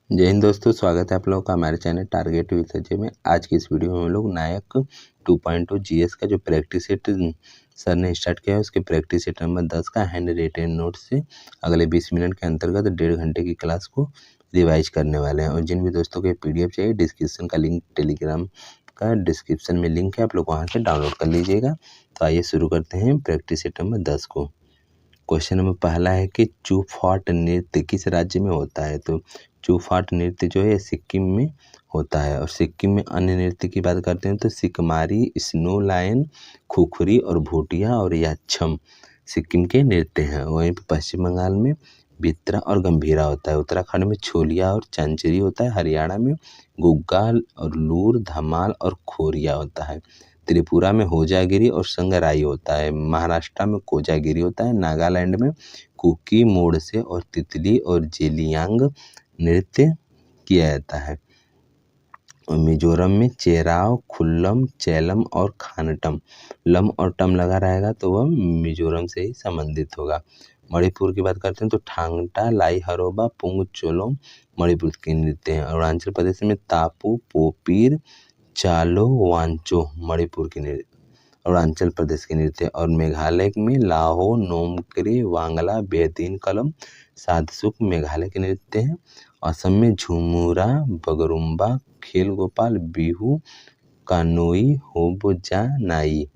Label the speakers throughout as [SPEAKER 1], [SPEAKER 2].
[SPEAKER 1] जय हिंद दोस्तों, स्वागत है आप लोगों का हमारे चैनल टारगेट विद अजय में। आज की इस वीडियो में हम लोग नायक 2.0 जीएस का जो प्रैक्टिस सेट सर ने स्टार्ट किया है उसके प्रैक्टिस सेट नंबर 10 का हैंड रिटेन नोट से अगले 20 मिनट के अंतर्गत 1.5 घंटे की क्लास को रिवाइज करने वाले हैं। और जिन भी दोस्तों को पीडीएफ चाहिए, डिस्क्रिप्शन का लिंक, टेलीग्राम का डिस्क्रिप्शन में लिंक है, आप लोग वहाँ से डाउनलोड कर लीजिएगा। तो आइए शुरू करते हैं प्रैक्टिस सेट नंबर 10 को। क्वेश्चन नंबर पहला है कि चूफाट नृत्य किस राज्य में होता है। तो चूफाट नृत्य जो है सिक्किम में होता है। और सिक्किम में अन्य नृत्य की बात करते हैं तो सिकमारी, स्नो लायन, खुखरी और भूटिया और याछम सिक्किम के नृत्य हैं। वहीं पर पश्चिम बंगाल में बित्रा और गंभीरा होता है। उत्तराखंड में छोलिया और चंचरी होता है। हरियाणा में गुग्गा और लूर, धमाल और खोरिया होता है। त्रिपुरा में होजागिरी और संगराई होता है। महाराष्ट्र में कोजागिरी होता है। नागालैंड में कुकी, मोड़से और तितली और जेलियांग नृत्य किया जाता है। और मिजोरम में चेराव, खुल्लम, चेलम और खानटम। लम और टम लगा रहेगा तो वह मिजोरम से ही संबंधित होगा। मणिपुर की बात करते हैं तो ठांगटा, लाई हरोबा, पुंग चोलोम मणिपुर के नृत्य हैं। अरुणाचल प्रदेश में तापू, पोपीर, चालो, वांचो मणिपुर के नृत्य, अरुणाचल प्रदेश के नृत्य। और मेघालय में लाहो, नोमक्रे, वांगला, बेहतीन कलम, सादसुक मेघालय के नृत्य हैं। असम में झुमुरा, बगरुम्बा, खेल गोपाल, बिहू, कानोई, होबजा नाई।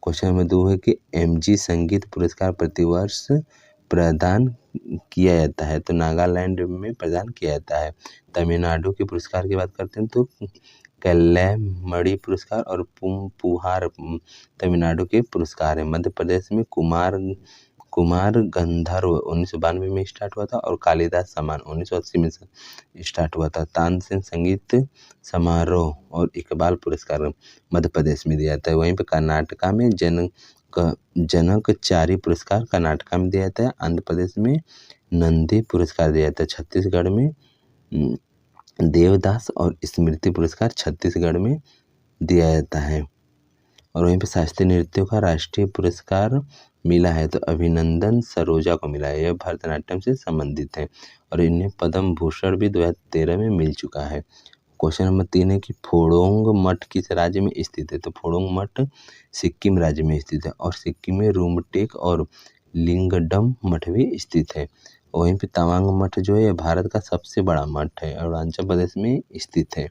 [SPEAKER 1] क्वेश्चन नंबर 2 है कि एमजी संगीत पुरस्कार प्रतिवर्ष प्रदान किया जाता है। तो नागालैंड में प्रदान किया जाता है। तमिलनाडु के पुरस्कार की बात करते हैं तो कल्यामणि पुरस्कार और पुहार तमिलनाडु के पुरस्कार है। मध्य प्रदेश में कुमार गंधर्व 1992 में स्टार्ट हुआ था और कालिदास सम्मान 1980 में स्टार्ट हुआ था। तानसेन संगीत समारोह और इकबाल पुरस्कार मध्य प्रदेश में दिया जाता है। वहीं पर कर्नाटका में जनकचारी पुरस्कार कर्नाटका में दिया जाता है। आंध्र प्रदेश में नंदी पुरस्कार दिया जाता है। छत्तीसगढ़ में देवदास और स्मृति पुरस्कार छत्तीसगढ़ में दिया जाता है। और वहीं पे शास्त्रीय नृत्यों का राष्ट्रीय पुरस्कार मिला है तो अभिनंदन सरोजा को मिला है। यह भरतनाट्यम से संबंधित है और इन्हें पद्म भूषण भी 2013 में मिल चुका है। क्वेश्चन नंबर 3 है कि फोडोंग मठ किस राज्य में स्थित है। तो फोडोंग मठ सिक्किम राज्य में स्थित है। और सिक्किम में रूमटेक और लिंगडम मठ भी स्थित है। वहीं पे तवांग मठ जो है भारत का सबसे बड़ा मठ है, अरुणाचल प्रदेश में स्थित है।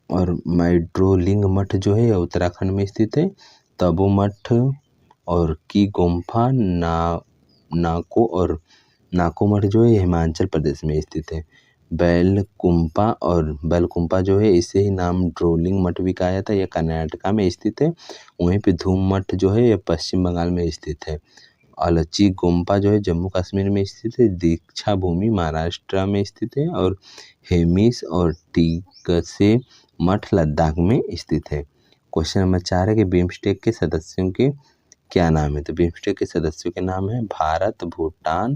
[SPEAKER 1] और माइड्रोलिंग मठ जो है उत्तराखंड में स्थित है। तबो मठ और की गोम्फा नाको मठ जो है हिमाचल प्रदेश में स्थित है। बैलकुंपा जो है इसे ही नाम ड्रोलिंग मठ भी कहा जाता है। यह कर्नाटका में स्थित है। वहीं पे धूम मठ जो है यह पश्चिम बंगाल में स्थित है। अलची गोम्पा जो है जम्मू कश्मीर में स्थित है। दीक्षा भूमि महाराष्ट्र में स्थित है। और हेमिस और टीकसे मठ लद्दाख में स्थित है। क्वेश्चन नंबर 4 है कि बिम्स्टेक के सदस्यों के क्या नाम है। तो बिम्स्टेक के सदस्यों के नाम है भारत, भूटान,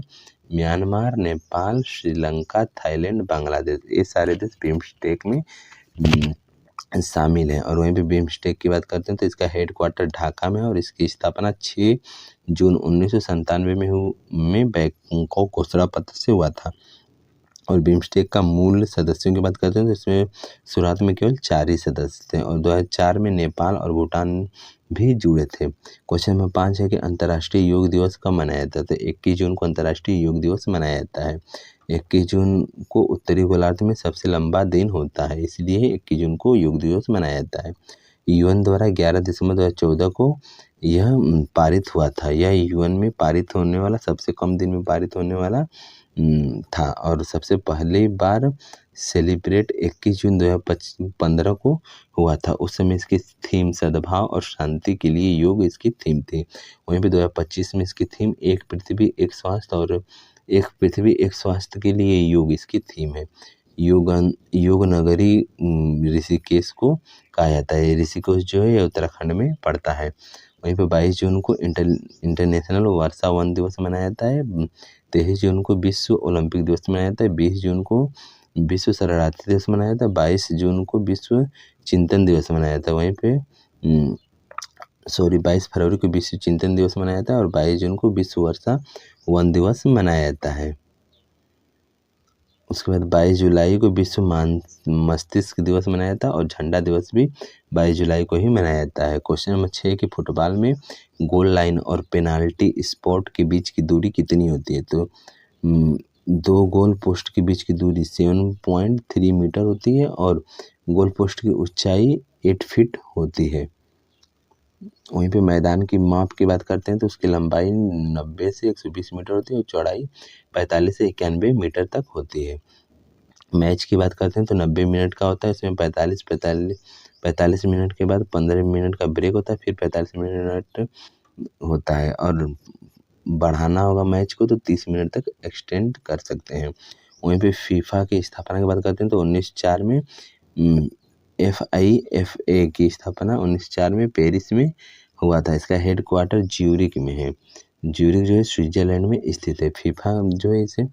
[SPEAKER 1] म्यांमार, नेपाल, श्रीलंका, थाईलैंड, बांग्लादेश। ये सारे देश बिम्स्टेक में शामिल है। और वहीं पे बिम्स्टेक की बात करते हैं तो इसका हेडक्वार्टर ढाका में है और इसकी स्थापना 6 जून 1997 में बैंकॉक घोषणापत्र से हुआ था। और बिम्स्टेक का मूल सदस्यों की बात करते हैं तो इसमें शुरुआत में केवल 4 ही सदस्य थे और 2004 में नेपाल और भूटान भी जुड़े थे। क्वेश्चन नंबर 5 है कि अंतर्राष्ट्रीय योग दिवस कब मनाया जाता है। तो 21 जून को अंतर्राष्ट्रीय योग दिवस मनाया जाता है। 21 जून को उत्तरी गोलार्ध में सबसे लंबा दिन होता है, इसलिए 21 जून को योग दिवस मनाया जाता है। यूएन द्वारा 11 दिसंबर 2014 को यह पारित हुआ था। यह यूएन में पारित होने वाला सबसे कम दिन में पारित होने वाला था और सबसे पहली बार सेलिब्रेट 21 जून 2015 को हुआ था। उस समय इसकी थीम सद्भाव और शांति के लिए योग इसकी थीम थी। वहीं पे 2025 में इसकी थीम एक पृथ्वी एक स्वास्थ्य और एक पृथ्वी एक स्वास्थ्य के लिए योग इसकी थीम है। योग नगरी ऋषिकेश को कहा जाता है। ऋषिकेश जो है उत्तराखंड में पड़ता है। वहीं पे 22 जून को इंटरनेशनल वर्षा वन दिवस मनाया जाता है। 23 जून को विश्व ओलंपिक दिवस मनाया जाता है। 20 जून को विश्व शरणार्थी दिवस मनाया जाता है। 22 जून को विश्व चिंतन दिवस मनाया जाता है। वहीं पे 22 फरवरी को विश्व चिंतन दिवस मनाया जाता है और 22 जून को विश्व वर्षा वन दिवस मनाया जाता है। उसके बाद 22 जुलाई को विश्व मस्तिष्क दिवस मनाया जाता है और झंडा दिवस भी 22 जुलाई को ही मनाया जाता है। क्वेश्चन नंबर 6 कि फुटबॉल में गोल लाइन और पेनाल्टी स्पॉट के बीच की दूरी कितनी होती है? तो 2 गोल पोस्ट के बीच की दूरी 7.3 मीटर होती है और गोल पोस्ट की ऊंचाई 8 फीट होती है। वहीं पे मैदान की माप की बात करते हैं तो उसकी लंबाई 90 से 120 मीटर होती है और चौड़ाई 45 से 91 मीटर तक होती है। मैच की बात करते हैं तो 90 मिनट का होता है, इसमें 45 मिनट के बाद 15 मिनट का ब्रेक होता है, फिर 45 मिनट होता है और बढ़ाना होगा मैच को तो 30 मिनट तक एक्सटेंड कर सकते हैं। वहीं पे फीफा की स्थापना की बात करते हैं तो 1904 में FIFA की स्थापना 1904 में पेरिस में हुआ था। इसका हेड क्वार्टर ज्यूरिक में है। ज्यूरिक जो है स्विट्जरलैंड में स्थित है। फीफा जो है इसे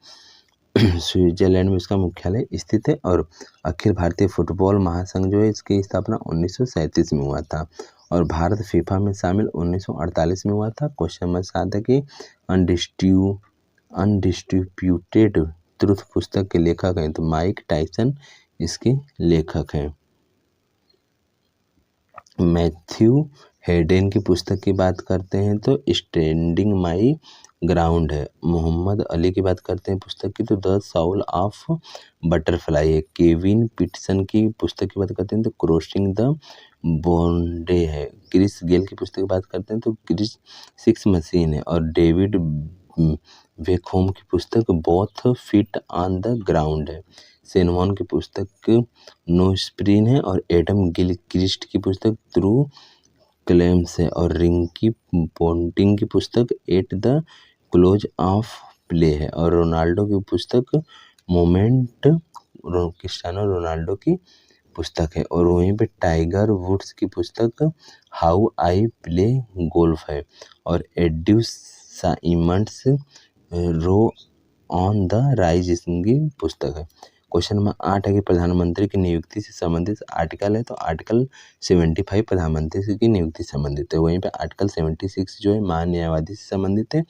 [SPEAKER 1] स्विट्जरलैंड में इसका मुख्यालय स्थित है और अखिल भारतीय फुटबॉल महासंघ जो है इसकी स्थापना 1937 में हुआ था और भारत फीफा में शामिल 1948 में हुआ था। क्वेश्चन नंबर 7 है कि अनडिस्ट्रीब्यूटेड ट्रुथ पुस्तक के लेखक हैं तो माइक टायसन इसके लेखक हैं। मैथ्यू हेडेन की पुस्तक की बात करते हैं तो स्टैंडिंग माई ग्राउंड है। मोहम्मद अली की बात करते हैं पुस्तक की तो द साउल ऑफ बटरफ्लाई है। केविन पीटसन की पुस्तक की बात करते हैं तो क्रॉसिंग द बॉन्डे है। क्रिस गेल की पुस्तक की बात करते हैं तो क्रिस 6 मशीन है और डेविड वेकहोम की पुस्तक both feet on the ground है। सेनवान की पुस्तक नो स्प्रिन है और एडम गिलक्रिस्ट की पुस्तक थ्रू क्लेम्स है और रिंकी पोंटिंग की पुस्तक at the close of play है और रोनाल्डो की पुस्तक मोमेंट क्रिस्टियानो रोनाल्डो की पुस्तक है और वहीं पे टाइगर वुड्स की पुस्तक हाउ आई प्ले गोल्फ है और एड्यूस Symonds row on the rise इसकी पुस्तक है। क्वेश्चन नंबर 8 है कि प्रधानमंत्री की नियुक्ति से संबंधित आर्टिकल है तो आर्टिकल 75 प्रधानमंत्री की नियुक्ति से संबंधित है। वहीं पे आर्टिकल 76 जो है महान्यायवादी से संबंधित है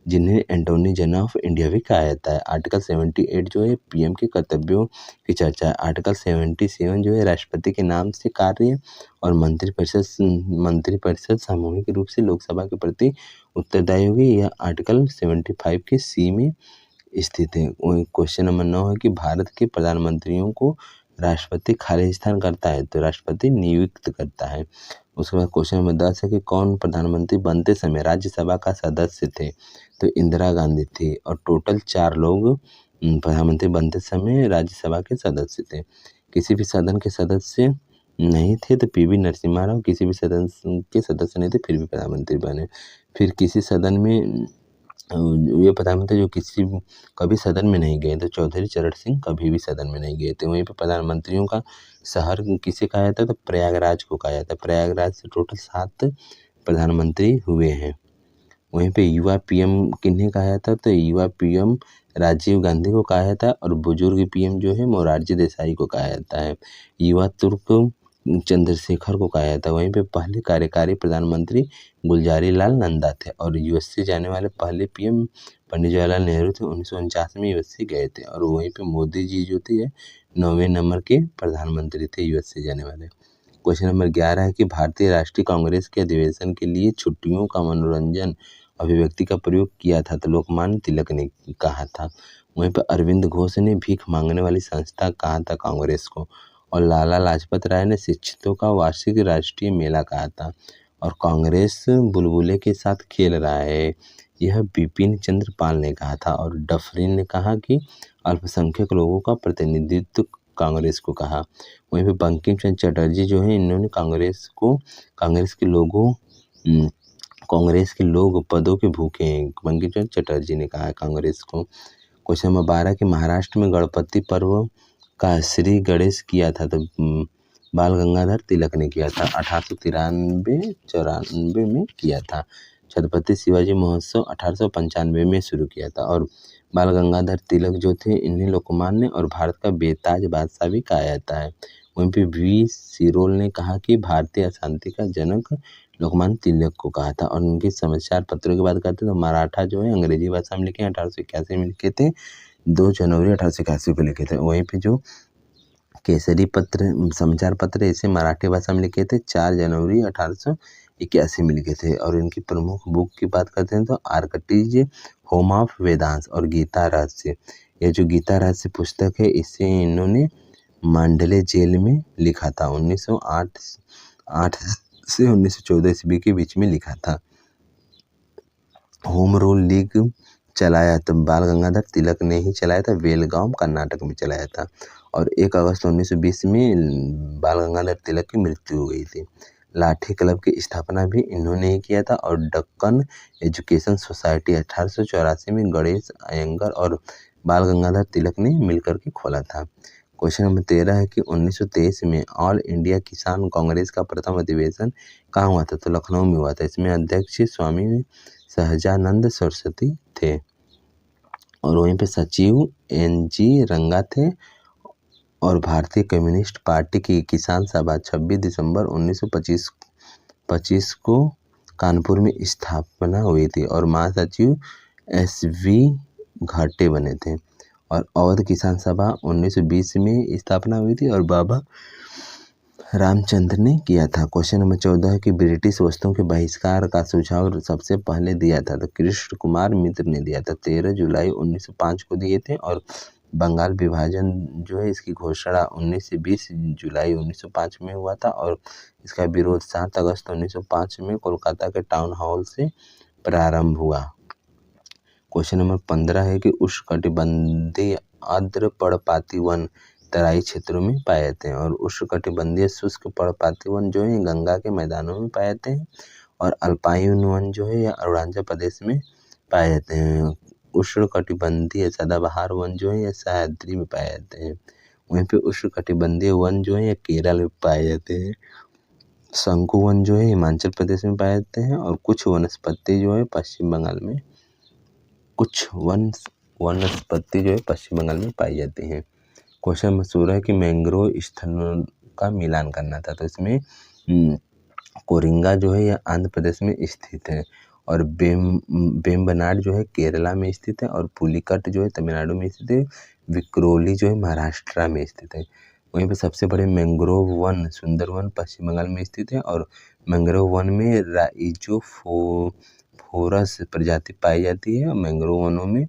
[SPEAKER 1] जिन्हें एंटोनी जनरल ऑफ इंडिया भी कहा जाता है। आर्टिकल 78 जो है पीएम के कर्तव्यों की चर्चा है। आर्टिकल 77 जो है राष्ट्रपति के नाम से कार्य और मंत्रिपरिषद सामूहिक रूप से लोकसभा के प्रति उत्तरदायी होगी। यह आर्टिकल 75 के सी में स्थित है। क्वेश्चन नंबर 9 है कि भारत के प्रधानमंत्रियों को राष्ट्रपति खाली स्थान करता है तो राष्ट्रपति नियुक्त करता है। उसके बाद क्वेश्चन नंबर 10 है कि कौन प्रधानमंत्री बनते समय राज्यसभा का सदस्य थे तो इंदिरा गांधी थी और टोटल 4 लोग प्रधानमंत्री बनते समय राज्यसभा के सदस्य थे। किसी भी सदन के सदस्य नहीं थे तो पीवी नरसिम्हा राव किसी भी सदन के सदस्य नहीं थे फिर भी प्रधानमंत्री बने। फिर किसी सदन में ये प्रधानमंत्री जो कभी सदन में नहीं गए तो चौधरी चरण सिंह कभी भी सदन में नहीं गए थे। वहीं पे प्रधानमंत्रियों का शहर किसे कहा जाता है तो प्रयागराज को कहा जाता है। प्रयागराज से टोटल 7 प्रधानमंत्री हुए हैं। वहीं पे युवा पीएम किन्हें कहा जाता है तो युवा पीएम राजीव गांधी को कहा जाता है और बुजुर्ग पीएम जो है मोरारजी देसाई को कहा जाता है। युवा तुर्क चंद्रशेखर को कहा जाता है। वहीं पे पहले कार्यकारी प्रधानमंत्री गुलजारी लाल नंदा थे और यूएसए जाने वाले पहले पीएम पंडित जवाहरलाल नेहरू थे। 1949 में यूएसए गए थे और वहीं पे मोदी जी जो थे 9वें नंबर के प्रधानमंत्री थे यूएसए जाने वाले। क्वेश्चन नंबर 11 है कि भारतीय राष्ट्रीय कांग्रेस के अधिवेशन के लिए छुट्टियों का मनोरंजन अभिव्यक्ति का प्रयोग किया था तो लोकमान्य तिलक ने कहा था। वहीं पर अरविंद घोष ने भीख मांगने वाली संस्था कहा था कांग्रेस को और लाला लाजपत राय ने शिक्षितों का वार्षिक राष्ट्रीय मेला कहा था और कांग्रेस बुलबुले के साथ खेल रहा है यह बिपिन चंद्र पाल ने कहा था और डफरिन ने कहा कि अल्पसंख्यक लोगों का प्रतिनिधित्व कांग्रेस को कहा। वहीं पे बंकिम चंद्र चटर्जी जो है इन्होंने कांग्रेस के लोग पदों के भूखे हैं बंकिम चंद्र चटर्जी ने कहा है कांग्रेस को। क्वेश्चन नंबर 12 कि महाराष्ट्र में गणपति पर्व का श्री गणेश किया था तो बाल गंगाधर तिलक ने किया था। 1893-94 में किया था। छत्रपति शिवाजी महोत्सव 1895 में शुरू किया था और बाल गंगाधर तिलक जो थे इन्हें लोकमान्य और भारत का बेताज बादशाह भी कहा जाता है। वहीं पे वी सिरोल ने कहा कि भारतीय अशांति का जनक लोकमान्य तिलक को कहा था और उनके समाचार पत्रों की बात करते हैं तो मराठा जो है अंग्रेजी भाषा में लिखे 1881 में लिखे थे 2 जनवरी 1881 को लिखे थे। वहीं पे जो केसरी पत्र समाचार पत्र इसे मराठी भाषा में लिखे थे 4 जनवरी 1881 में लिखे थे। और इनकी प्रमुख बुक की बात करते हैं तो आर्कटिज होम ऑफ वेदांस और गीता रहस्य। ये जो गीता रहस्य पुस्तक है इसे इन्होंने मांडले जेल में लिखा था। 1908 से 1914 ईस्वी के बीच में लिखा था। होम रूल लीग चलाया तो बाल गंगाधर तिलक ने ही चलाया था, बेलगाम कर्नाटक में चलाया था। और 1 अगस्त 1920 में बाल गंगाधर तिलक की मृत्यु हो गई थी। लाठी क्लब की स्थापना भी इन्होंने ही किया था। और दक्कन एजुकेशन सोसाइटी 1884 में गणेश अयंगर और बाल गंगाधर तिलक ने मिलकर के खोला था। क्वेश्चन नंबर 13 है कि 1923 में ऑल इंडिया किसान कांग्रेस का प्रथम अधिवेशन कहाँ हुआ था? तो लखनऊ में हुआ था। इसमें अध्यक्ष स्वामी सहजानंद सरस्वती थे और वहीं पे सचिव NG रंगा थे। और भारतीय कम्युनिस्ट पार्टी की किसान सभा 26 दिसंबर 1925 को कानपुर में स्थापना हुई थी और महासचिव SV घाटे बने थे। और अवध किसान सभा 1920 में स्थापना हुई थी और बाबा रामचंद्र ने किया था। क्वेश्चन नंबर 14 है कि ब्रिटिश वस्तुओं के बहिष्कार का सुझाव सबसे पहले दिया था? तो कृष्ण कुमार मित्र ने दिया था। 13 जुलाई 1905 को दिए थे। और बंगाल विभाजन जो है इसकी घोषणा 19 से 20 जुलाई 1905 में हुआ था। और इसका विरोध 7 अगस्त 1905 में कोलकाता के टाउन हॉल से प्रारंभ हुआ। क्वेश्चन नंबर 15 है कि उष्णकटिबंधीय आर्द्र पर्णपाती वन तराई क्षेत्रों में पाए जाते हैं। और उष्णकटिबंधीय शुष्क पर्णपाती वन जो है गंगा के मैदानों में पाए जाते हैं। और अल्पाइन वन जो है या अरुणाचल प्रदेश में पाए जाते हैं। उष्णकटिबंधीय सदाबहार वन जो है या सह्याद्री में पाए जाते हैं। वहीं पे उष्णकटिबंधीय वन जो है या केरल में पाए जाते हैं। शंकु वन जो है हिमाचल प्रदेश में पाए जाते हैं। और कुछ वनस्पति जो है पश्चिम बंगाल में पाई जाती हैं। क्वेश्चन नंबर 16 है कि मैंग्रोव स्थलों का मिलान करना था। तो इसमें कोरिंगा जो है यह आंध्र प्रदेश में स्थित है। और बेम्बनाड जो है केरला में स्थित है। और पुलिकट जो है तमिलनाडु में स्थित है। विक्रोली जो है महाराष्ट्र में स्थित है। वहीं पे सबसे बड़े मैंग्रोव वन सुंदरवन पश्चिम बंगाल में स्थित है। और मैंग्रोव वन में राइजोफोरस प्रजाति पाई जाती है। और मैंग्रोव वनों में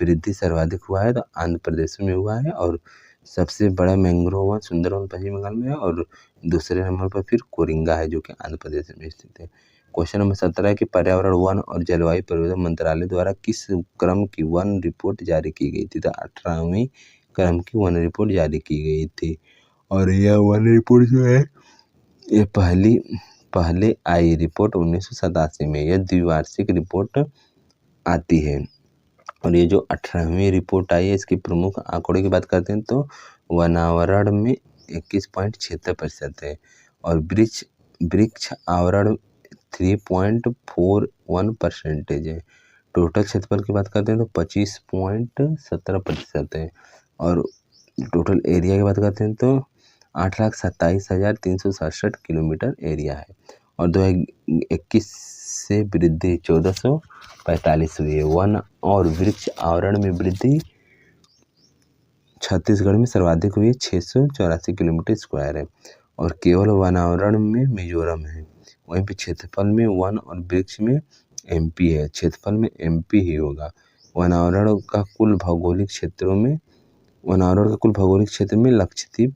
[SPEAKER 1] वृद्धि सर्वाधिक हुआ है तो आंध्र प्रदेश में हुआ है। और सबसे बड़ा मैंग्रोव वन सुंदरवन पश्चिम बंगाल में है। और दूसरे नंबर पर फिर कोरिंगा है जो कि आंध्र प्रदेश में स्थित है। क्वेश्चन नंबर 17 है कि पर्यावरण वन और जलवायु परिवर्तन मंत्रालय द्वारा किस क्रम की वन रिपोर्ट जारी की गई थी? तो 18वीं क्रम की वन रिपोर्ट जारी की गई थी। और यह वन रिपोर्ट जो है ये पहले आई रिपोर्ट 1987 में। यह द्विवार्षिक रिपोर्ट आती है। और ये जो 18वीं रिपोर्ट आई है इसके प्रमुख आंकड़ों की बात करते हैं तो वनावरण में 21.76% है। और वृक्ष आवरण 3.41% है। टोटल क्षेत्रफल की बात करते हैं तो 25.17% है। और टोटल एरिया की बात करते हैं तो 8,27,367 किलोमीटर एरिया है। और 2021 से वृद्धि 1445 हुई है। वन और वृक्ष आवरण में वृद्धि छत्तीसगढ़ में सर्वाधिक हुई है 684 किलोमीटर स्क्वायर है। और केवल वनावरण में मिजोरम है। वहीं पे क्षेत्रफल में वन और वृक्ष में MP है। क्षेत्रफल में MP ही होगा। वनावरण का कुल भौगोलिक क्षेत्र में लक्षद्वीप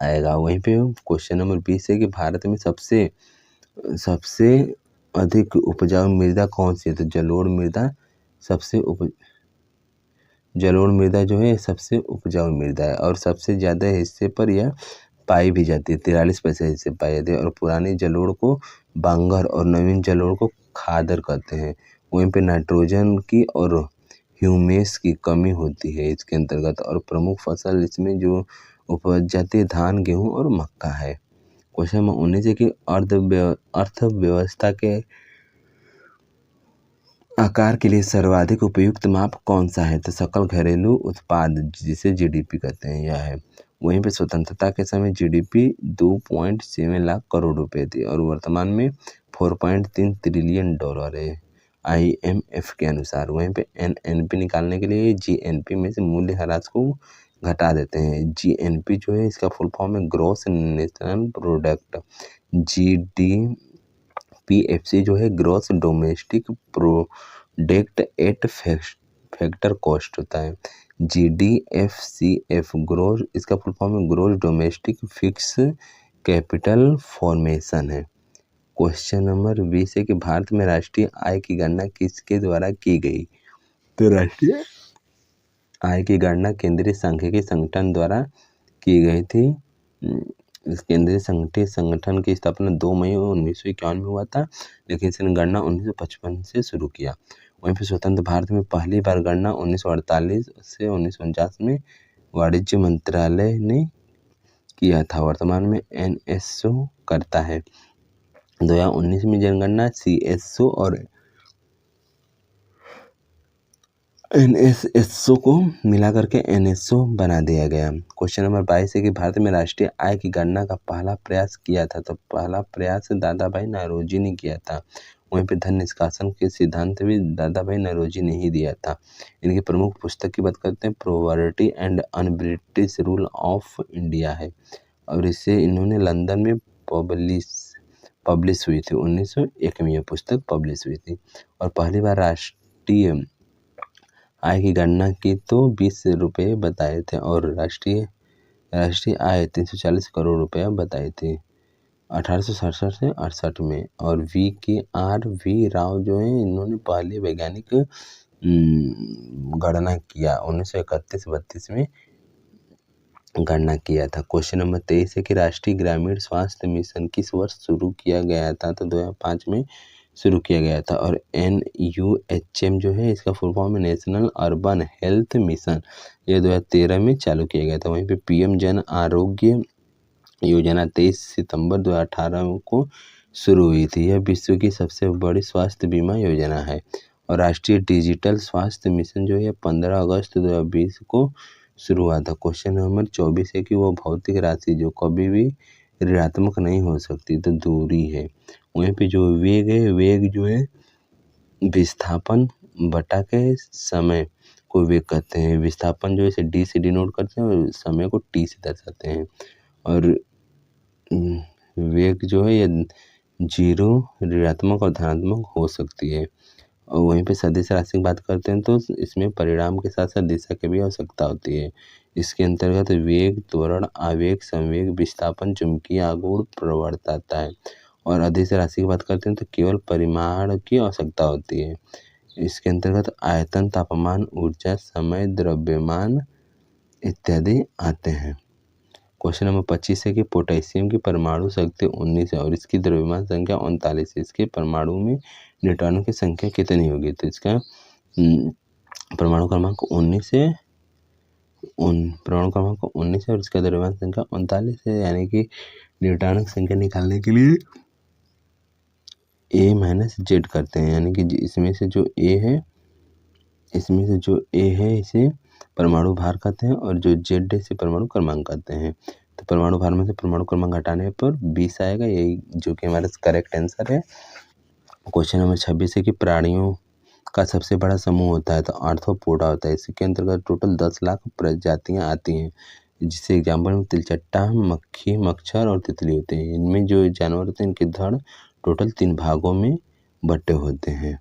[SPEAKER 1] आएगा। वहीं पे क्वेश्चन नंबर 20 है कि भारत में सबसे अधिक उपजाऊ मृदा कौन सी है? तो जलोढ़ मृदा जो है सबसे उपजाऊ मृदा है। और सबसे ज़्यादा हिस्से पर यह पाई भी जाती है। 43% हिस्से पाई जाती है। और पुरानी जलोढ़ को बांगर और नवीन जलोढ़ को खादर कहते हैं। वहीं पे नाइट्रोजन की और ह्यूमस की कमी होती है इसके अंतर्गत। और प्रमुख फसल इसमें जो उपज जाती है धान गेहूँ और मक्का है। क्वेश्चन नंबर 19 है कि अर्थव्यवस्था के आकार के लिए सर्वाधिक उपयुक्त माप कौन सा है? तो सकल घरेलू उत्पाद जिसे GDP कहते हैं यह है। वहीं पे स्वतंत्रता के समय GDP 2.7 लाख करोड़ रुपए थी। और वर्तमान में $4.3 ट्रिलियन है। IMF के अनुसार। वहीं पे NNP निकालने के लिए GNP में से मूल्यह्रास को घटा देते हैं। GNP जो है इसका फुल फॉर्म है ग्रॉस नेशनल प्रोडक्ट। GDPFC जो है gross domestic product at factor cost होता है। GDFCF ग्रोस इसका फुल फॉर्म है gross domestic fix capital formation है। क्वेश्चन नंबर 20 है कि भारत में राष्ट्रीय आय की गणना किसके द्वारा की गई? तो राष्ट्रीय आय की गणना केंद्रीय सांख्यिकी संगठन द्वारा की गई थी। इस केंद्रीय सांख्यिकी संगठन की स्थापना 2 मई 1951 में हुआ था, लेकिन इसने गणना 1955 से शुरू किया। वहीं पर स्वतंत्र भारत में पहली बार गणना 1948 से 1949 में वाणिज्य मंत्रालय ने किया था। वर्तमान में NSO करता है। 2019 में जनगणना CSO और NSSO को मिला करके NSO बना दिया गया। क्वेश्चन नंबर 22 है कि भारत में राष्ट्रीय आय की गणना का पहला प्रयास किया था। तो पहला प्रयास दादा भाई नौरोजी ने किया था। वहीं पे धन निष्कासन के सिद्धांत भी दादा भाई नौरोजी ने ही दिया था। इनकी प्रमुख पुस्तक की बात करते हैं poverty and un-British rule of India है, और इसे इन्होंने लंदन में पब्लिश हुई थी। 1901 में यह पुस्तक पब्लिश हुई थी। और पहली बार राष्ट्रीय आय की गणना की तो 20 रुपये बताए थे, और राष्ट्रीय आय 340 करोड़ रुपया बताई थी 1867 से 68 में। और VKR राव जो है इन्होंने पहले वैज्ञानिक गणना किया 1931-32 में गणना किया था। क्वेश्चन नंबर 23 है कि राष्ट्रीय ग्रामीण स्वास्थ्य मिशन किस वर्ष शुरू किया गया था? तो 2005 में शुरू किया गया था। और NUHM जो है इसका फुल फॉर्म है नेशनल अर्बन हेल्थ मिशन, ये 2013 में चालू किया गया था। वहीं पे PM जन आरोग्य योजना 23 सितंबर 2018 को शुरू हुई थी। यह विश्व की सबसे बड़ी स्वास्थ्य बीमा योजना है। और राष्ट्रीय डिजिटल स्वास्थ्य मिशन जो है 15 अगस्त 2020 को शुरू हुआ था। क्वेश्चन नंबर 24 है कि वो भौतिक राशि जो कभी भी ऋणात्मक नहीं हो सकती तो दूरी है। वहीं पे जो वेग है, वेग जो है विस्थापन बटा के समय को वेग कहते हैं। विस्थापन जो है इसे D से डिनोट करते हैं और समय को T से दर्शाते हैं। और वेग जो है ये 0 ऋणात्मक और धनात्मक हो सकती है। और वहीं पे सदिश राशि की बात करते हैं तो इसमें परिणाम के साथ साथ दिशा की भी आवश्यकता होती है। इसके अंतर्गत वेग, त्वरण, आवेग, संवेग, विस्थापन, चुंबकीय आघूर्ण, प्रवणता आता है। और अदिश राशि की बात करते हैं तो केवल परिमाण की आवश्यकता होती है। इसके अंतर्गत आयतन, तापमान, ऊर्जा, समय, द्रव्यमान इत्यादि आते हैं। क्वेश्चन नंबर 25 है कि पोटेशियम की परमाणु शक्ति 19 है और इसकी द्रव्यमान संख्या 39 है। इसके परमाणु में न्यूट्रॉनों की संख्या कितनी होगी? तो इसका परमाणु क्रमांक 19 है, परमाणु क्रमांक 19 है और इसका द्रव्यमान संख्या 39 है। यानी कि न्यूट्रॉनों की संख्या निकालने के लिए A-Z करते हैं। यानी कि इसमें से जो A है इसे परमाणु भार कहते हैं, और जो Z है इसे परमाणु क्रमांक कहते हैं। तो परमाणु भार में से परमाणु क्रमांक घटाने पर 20 आएगा, यही जो कि हमारा करेक्ट आंसर है। क्वेश्चन नंबर 26 है कि प्राणियों का सबसे बड़ा समूह होता है तो आर्थ्रोपोडा होता है। इसके अंतर्गत टोटल 10 लाख प्रजातियां आती हैं, जिससे एग्जाम्पल में तिलचट्टा, मक्खी, मच्छर और तितली होते हैं। इनमें जो जानवर होते हैं इनके धड़ टोटल 3 भागों में बटे होते हैं।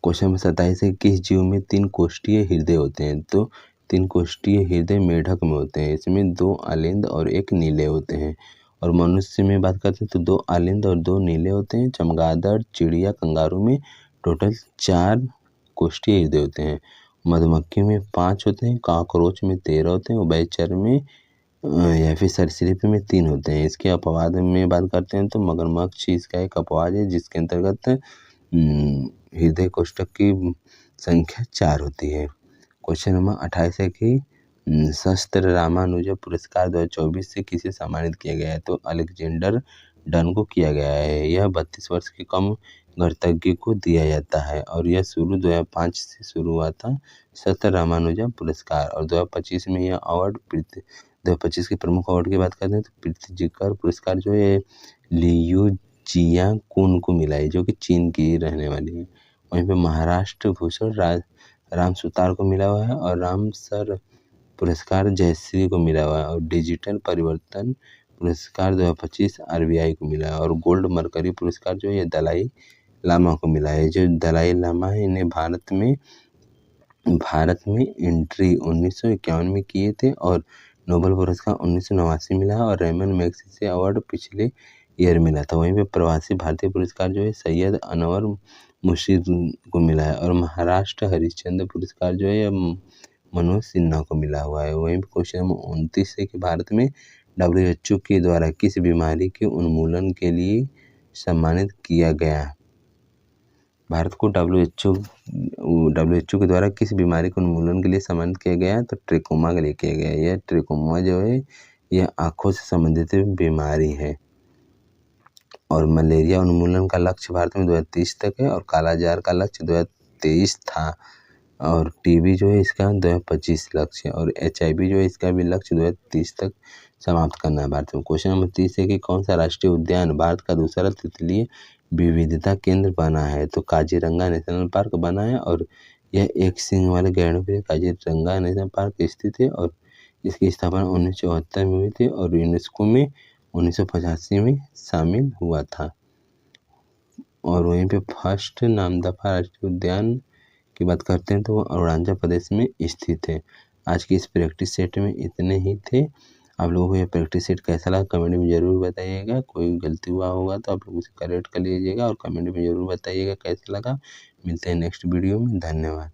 [SPEAKER 1] क्वेश्चन नंबर 27 है किस जीव में 3 कोष्ठीय हृदय होते हैं? तो 3 कोष्ठीय हृदय मेढक में होते हैं। इसमें 2 आलिंद और 1 नीले होते हैं। और मनुष्य में बात करते हैं तो 2 आलिंद और 2 नीले होते हैं। चमगादड़, चिड़िया, कंगारू में टोटल 4 कोष्ठीय हृदय होते हैं। मधुमक्खी में 5 होते हैं, कॉकरोच में 13 होते हैं, उभयचर में या फिर सरीसृप में 3 होते हैं। इसके अपवाद में बात करते हैं तो मगरमच्छ इसका एक अपवाद है, जिसके अंतर्गत हृदय कोष्ठक की संख्या 4 होती है। क्वेश्चन नंबर 28 है कि शस्त्र रामानुजन पुरस्कार 2024 से किसे सम्मानित किया गया है? तो अलेक्जेंडर डन को किया गया है। यह 32 वर्ष के कम गणतज्ञ को दिया जाता है और यह शुरू 2005 से शुरू हुआ था शस्त्र रामानुजन पुरस्कार। और 2025 में यह अवार्ड 2025 के प्रमुख अवार्ड की बात करते हैं तो प्रीतिजीकर पुरस्कार जो है लियू जिया कुन को मिला है, जो कि चीन की रहने वाली है। वहीं पे महाराष्ट्र भूषण राम सुतार को मिला हुआ है और रामसर पुरस्कार जयश्री को मिला हुआ है और डिजिटल परिवर्तन पुरस्कार 2025 आरबीआई को मिला है और गोल्ड मरकरी पुरस्कार जो है ये दलाई लामा को मिला है। जो दलाई लामा है इन्हें भारत में एंट्री 1951 में किए थे और नोबेल पुरस्कार 1989 मिला है और रेमन मैग्सेसे अवार्ड पिछले ईयर मिला था। वहीं पे प्रवासी भारतीय पुरस्कार जो है सैयद अनवर मुर्शीद को मिला है और महाराष्ट्र हरिश्चंद्र पुरस्कार जो है मनोज सिन्हा को मिला हुआ है। वहीं पे क्वेश्चन नंबर 29 है कि भारत में WHO के द्वारा किस बीमारी के उन्मूलन के लिए सम्मानित किया गया। भारत को WHO के द्वारा किस बीमारी के उन्मूलन के लिए सम्मानित किया गया तो ट्रिकोमा के लिए किया गया। यह ट्रिकोमा जो है यह आंखों से संबंधित बीमारी है और मलेरिया उन्मूलन का लक्ष्य भारत में 2030 तक है और कालाजार का लक्ष्य 2023 था और टीबी जो है इसका 2025 लक्ष्य है और HIV जो है इसका भी लक्ष्य 2030 तक समाप्त करना है भारत में। क्वेश्चन नंबर 30 है कि कौन सा राष्ट्रीय उद्यान भारत का दूसरा तितलीय विविधता केंद्र बना है तो काजीरंगा नेशनल पार्क बना है और यह एक सींग वाले गैंडों के लिए काजीरंगा नेशनल पार्क स्थित है और इसकी स्थापना 1974 में हुई थी और यूनेस्को में 1985 में शामिल हुआ था। और वहीं पे फर्स्ट नामदफा राष्ट्रीय उद्यान की बात करते हैं तो वो अरुणाचल प्रदेश में स्थित है। आज की इस प्रैक्टिस सेट में इतने ही थे। आप लोगों को ये प्रैक्टिस सेट कैसा लगा कमेंट में ज़रूर बताइएगा। कोई गलती हुआ होगा तो आप लोग उसे करेक्ट कर लीजिएगा और कमेंट में ज़रूर बताइएगा कैसा लगा। मिलते हैं नेक्स्ट वीडियो में। धन्यवाद।